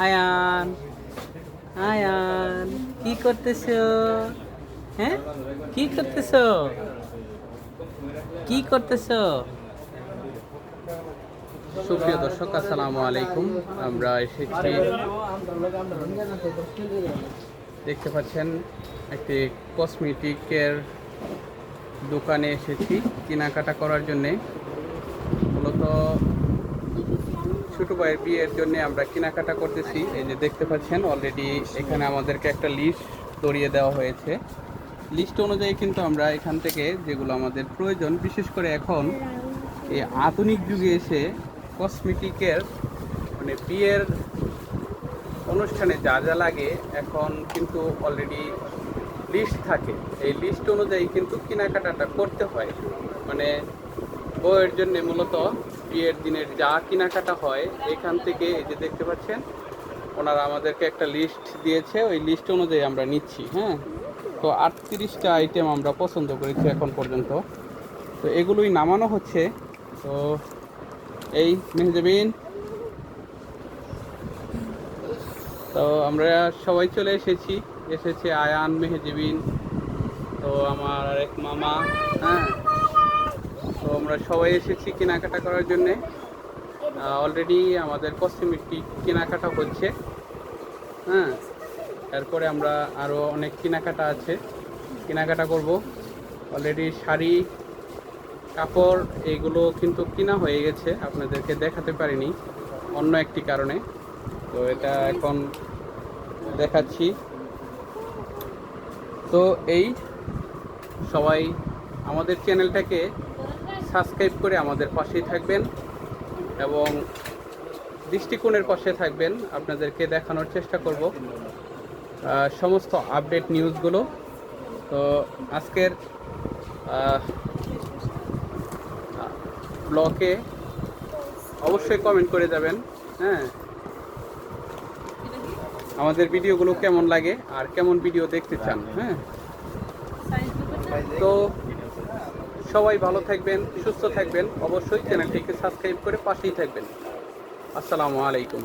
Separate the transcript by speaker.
Speaker 1: আয়ান, আয়ান, কি করতেছো? হ্যাঁ, কি করতেছো? কি করতেছো? সুপ্রিয় দর্শক, আসসালামু আলাইকুম। আমরা এসেছি, দেখতে পাচ্ছেন, একটি কসমেটিকের দোকানে এসেছি কেনাকাটা করার জন্যে। মূলত ছোটো ভাইয়ের বিয়ের জন্য আমরা কেনাকাটা করতেছি। এই যে দেখতে পাচ্ছেন, অলরেডি এখানে আমাদেরকে একটা লিস্ট ধরিয়ে দেওয়া হয়েছে। লিস্ট অনুযায়ী কিন্তু আমরা এখান থেকে যেগুলো আমাদের প্রয়োজন, বিশেষ করে এখন এই আধুনিক যুগে এসে কসমেটিকের মানে বিয়ের অনুষ্ঠানে যা যা লাগে এখন কিন্তু অলরেডি লিস্ট থাকে। এই লিস্ট অনুযায়ী কিন্তু কেনাকাটাটা করতে হয়। মানে বউয়ের জন্য মূলত বিয়ের দিনের যা কেনাকাটা হয় এখান থেকে, এই যে দেখতে পাচ্ছেন, ওনারা আমাদেরকে একটা লিস্ট দিয়েছে, ওই লিস্ট অনুযায়ী আমরা নিচ্ছি। হ্যাঁ, তো 38টা আইটেম আমরা পছন্দ করেছি এখন পর্যন্ত। তো এগুলোই নামানো হচ্ছে। তো এই মেহজাবিন, তো আমরা সবাই চলে এসেছি আয়ান, মেহজাবিন, তো আমার আরেক মামা। হ্যাঁ, তো আমরা সবাই এসেছি কেনাকাটা করার জন্যে। অলরেডি আমাদের কসমেটিক কেনাকাটা হচ্ছে। হ্যাঁ, এরপরে আমরা আরও অনেক কেনাকাটা আছে, কেনাকাটা করব। অলরেডি শাড়ি, কাপড় এইগুলো কিন্তু কেনা হয়ে গেছে, আপনাদেরকে দেখাতে পারিনি অন্য একটি কারণে। তো এটা এখন দেখাচ্ছি। তো এই সবাই আমাদের চ্যানেলটাকে সাবস্ক্রাইব করে আমাদের পাশেই থাকবেন এবং দৃষ্টিকোণের পাশে থাকবেন। আপনাদেরকে দেখানোর চেষ্টা করব সমস্ত আপডেট নিউজগুলো। তো আজকের ব্লগে অবশ্যই কমেন্ট করে যাবেন। হ্যাঁ, আমাদের ভিডিওগুলো কেমন লাগে আর কেমন ভিডিও দেখতে চান। হ্যাঁ, তো সবাই ভালো থাকবেন, সুস্থ থাকবেন, অবশ্যই চ্যানেলটিকে সাবস্ক্রাইব করে পাশেই থাকবেন। আসসালামু আলাইকুম।